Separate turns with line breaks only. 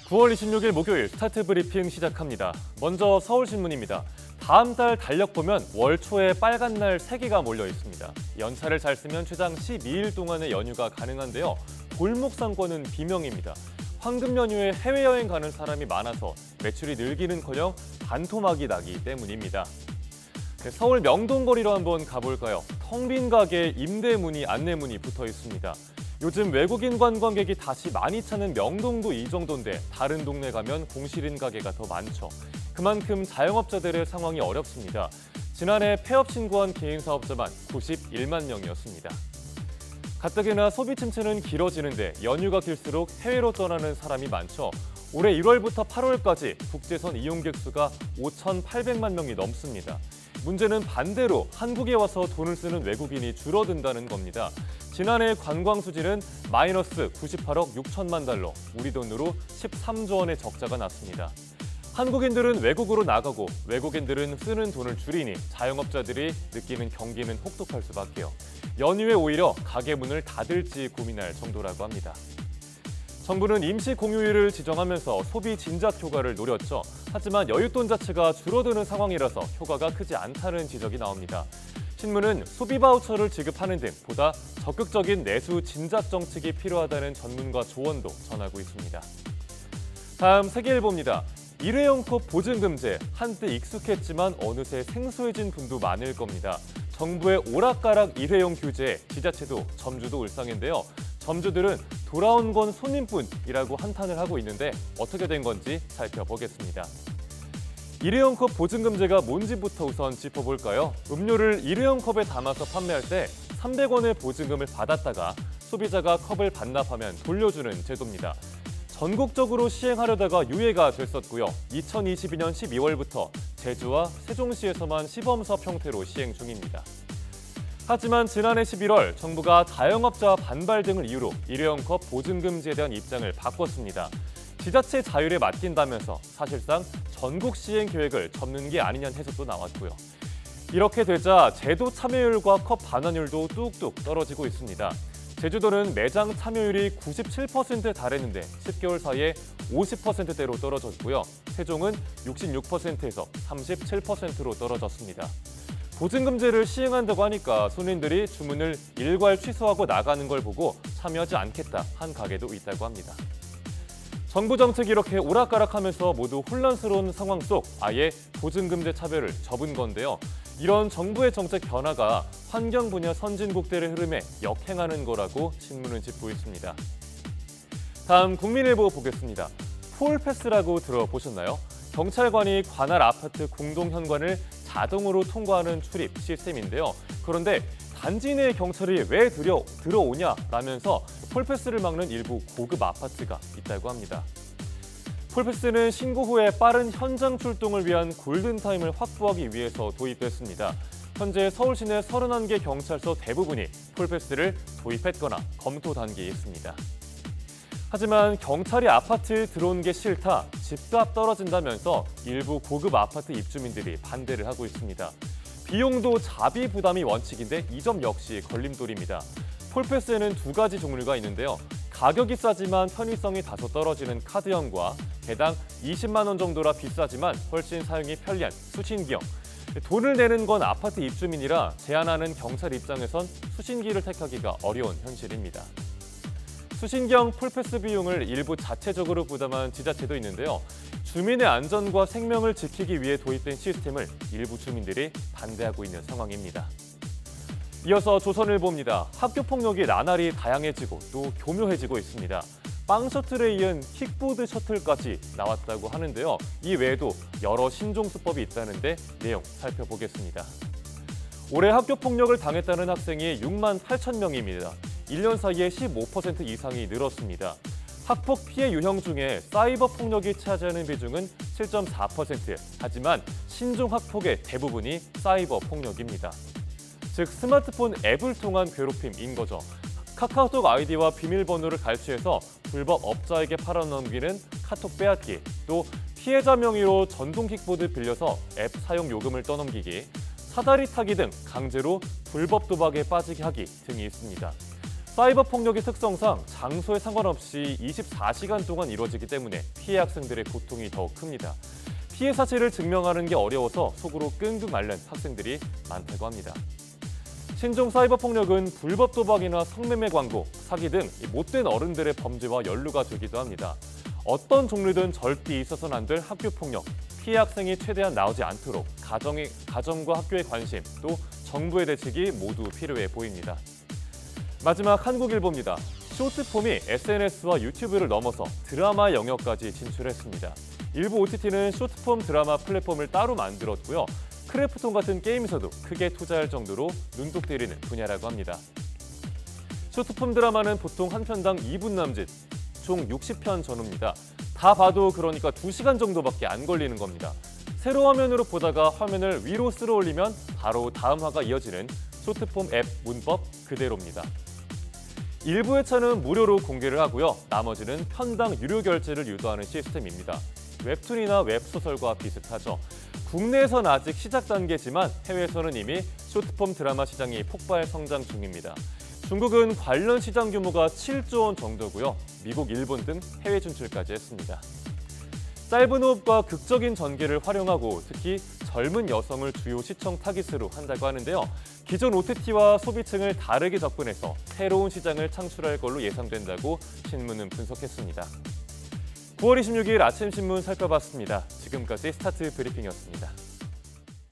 9월 26일 목요일 스타트 브리핑 시작합니다. 먼저 서울신문입니다. 다음 달 달력 보면 월 초에 빨간 날 3개가 몰려 있습니다. 연차를 잘 쓰면 최장 12일 동안의 연휴가 가능한데요. 골목 상권은 비명입니다. 황금 연휴에 해외여행 가는 사람이 많아서 매출이 늘기는커녕 반토막이 나기 때문입니다. 서울 명동거리로 한번 가볼까요? 텅 빈 가게에 임대문이, 안내문이 붙어 있습니다. 요즘 외국인 관광객이 다시 많이 찾는 명동도 이 정도인데 다른 동네 가면 공실인 가게가 더 많죠. 그만큼 자영업자들의 상황이 어렵습니다. 지난해 폐업 신고한 개인 사업자만 91만 명이었습니다. 가뜩이나 소비 침체는 길어지는데 연휴가 길수록 해외로 떠나는 사람이 많죠. 올해 1월부터 8월까지 국제선 이용객 수가 5,800만 명이 넘습니다. 문제는 반대로 한국에 와서 돈을 쓰는 외국인이 줄어든다는 겁니다. 지난해 관광 수지는 마이너스 98억 6천만 달러, 우리 돈으로 13조 원의 적자가 났습니다. 한국인들은 외국으로 나가고 외국인들은 쓰는 돈을 줄이니 자영업자들이 느끼는 경기는 혹독할 수밖에요. 연휴에 오히려 가게 문을 닫을지 고민할 정도라고 합니다. 정부는 임시 공휴일을 지정하면서 소비 진작 효과를 노렸죠. 하지만 여윳돈 자체가 줄어드는 상황이라서 효과가 크지 않다는 지적이 나옵니다. 신문은 소비 바우처를 지급하는 등 보다 적극적인 내수 진작 정책이 필요하다는 전문가 조언도 전하고 있습니다. 다음 세계일보입니다. 일회용 컵 보증금제, 한때 익숙했지만 어느새 생소해진 분도 많을 겁니다. 정부의 오락가락 일회용 규제에 지자체도 점주도 울상인데요. 점주들은 돌아온 건 손님뿐이라고 한탄을 하고 있는데 어떻게 된 건지 살펴보겠습니다. 일회용 컵 보증금제가 뭔지부터 우선 짚어볼까요? 음료를 일회용 컵에 담아서 판매할 때 300원의 보증금을 받았다가 소비자가 컵을 반납하면 돌려주는 제도입니다. 전국적으로 시행하려다가 유예가 됐었고요. 2022년 12월부터 제주와 세종시에서만 시범사업 형태로 시행 중입니다. 하지만 지난해 11월 정부가 자영업자 반발 등을 이유로 일회용 컵 보증금제에 대한 입장을 바꿨습니다. 지자체 자율에 맡긴다면서 사실상 전국 시행 계획을 접는 게 아니냐는 해석도 나왔고요. 이렇게 되자 제도 참여율과 컵 반환율도 뚝뚝 떨어지고 있습니다. 제주도는 매장 참여율이 97%에 달했는데 10개월 사이에 50%대로 떨어졌고요. 세종은 66%에서 37%로 떨어졌습니다. 보증금제를 시행한다고 하니까 손님들이 주문을 일괄 취소하고 나가는 걸 보고 참여하지 않겠다 한 가게도 있다고 합니다. 정부 정책이 이렇게 오락가락하면서 모두 혼란스러운 상황 속 아예 보증금제 차별을 접은 건데요. 이런 정부의 정책 변화가 환경 분야 선진국들의 흐름에 역행하는 거라고 신문은 짚고 있습니다. 다음 국민일보 보겠습니다. 톨패스라고 들어보셨나요? 경찰관이 관할 아파트 공동 현관을 자동으로 통과하는 출입 시스템인데요. 그런데 단지 내 경찰이 왜 들어오냐라면서 톨패스를 막는 일부 고급 아파트가 있다고 합니다. 톨패스는 신고 후에 빠른 현장 출동을 위한 골든타임을 확보하기 위해서 도입됐습니다. 현재 서울 시내 31개 경찰서 대부분이 톨패스를 도입했거나 검토 단계에 있습니다. 하지만 경찰이 아파트에 들어온 게 싫다, 집값 떨어진다면서 일부 고급 아파트 입주민들이 반대를 하고 있습니다. 비용도 자비 부담이 원칙인데 이 점 역시 걸림돌입니다. 톨패스에는 두 가지 종류가 있는데요. 가격이 싸지만 편의성이 다소 떨어지는 카드형과 개당 20만 원 정도라 비싸지만 훨씬 사용이 편리한 수신기형. 돈을 내는 건 아파트 입주민이라 제한하는 경찰 입장에선 수신기를 택하기가 어려운 현실입니다. 수신기형 톨패스 비용을 일부 자체적으로 부담한 지자체도 있는데요. 주민의 안전과 생명을 지키기 위해 도입된 시스템을 일부 주민들이 반대하고 있는 상황입니다. 이어서 조선일보입니다. 학교폭력이 나날이 다양해지고 또 교묘해지고 있습니다. 빵 셔틀에 이은 킥보드 셔틀까지 나왔다고 하는데요. 이 외에도 여러 신종 수법이 있다는데 내용 살펴보겠습니다. 올해 학교폭력을 당했다는 학생이 6만 8천 명입니다. 1년 사이에 15% 이상이 늘었습니다. 학폭 피해 유형 중에 사이버 폭력이 차지하는 비중은 7.4%, 하지만 신종 학폭의 대부분이 사이버 폭력입니다. 즉 스마트폰 앱을 통한 괴롭힘인 거죠. 카카오톡 아이디와 비밀번호를 갈취해서 불법 업자에게 팔아넘기는 카톡 빼앗기, 또 피해자 명의로 전동 킥보드 빌려서 앱 사용 요금을 떠넘기기, 사다리 타기 등 강제로 불법 도박에 빠지게 하기 등이 있습니다. 사이버 폭력의 특성상 장소에 상관없이 24시간 동안 이루어지기 때문에 피해 학생들의 고통이 더욱 큽니다. 피해 사실을 증명하는 게 어려워서 속으로 끙끙 앓는 학생들이 많다고 합니다. 신종 사이버 폭력은 불법 도박이나 성매매 광고, 사기 등 못된 어른들의 범죄와 연루가 되기도 합니다. 어떤 종류든 절대 있어서는 안 될 학교 폭력, 피해 학생이 최대한 나오지 않도록 가정과 학교의 관심, 또 정부의 대책이 모두 필요해 보입니다. 마지막 한국일보입니다. 쇼트폼이 SNS와 유튜브를 넘어서 드라마 영역까지 진출했습니다. 일부 OTT는 쇼트폼 드라마 플랫폼을 따로 만들었고요. 크래프톤 같은 게임에서도 크게 투자할 정도로 눈독 들이는 분야라고 합니다. 쇼트폼 드라마는 보통 한 편당 2분 남짓, 총 60편 전후입니다. 다 봐도 그러니까 2시간 정도밖에 안 걸리는 겁니다. 세로 화면으로 보다가 화면을 위로 쓸어 올리면 바로 다음 화가 이어지는 쇼트폼 앱 문법 그대로입니다. 일부 회차는 무료로 공개를 하고요. 나머지는 편당 유료 결제를 유도하는 시스템입니다. 웹툰이나 웹소설과 비슷하죠. 국내에선 아직 시작 단계지만 해외에서는 이미 쇼트폼 드라마 시장이 폭발 성장 중입니다. 중국은 관련 시장 규모가 7조 원 정도고요. 미국, 일본 등 해외 진출까지 했습니다. 짧은 호흡과 극적인 전개를 활용하고 특히 젊은 여성을 주요 시청 타깃으로 한다고 하는데요. 기존 OTT와 소비층을 다르게 접근해서 새로운 시장을 창출할 걸로 예상된다고 신문은 분석했습니다. 9월 26일 아침 신문 살펴봤습니다. 지금까지 스타트 브리핑이었습니다.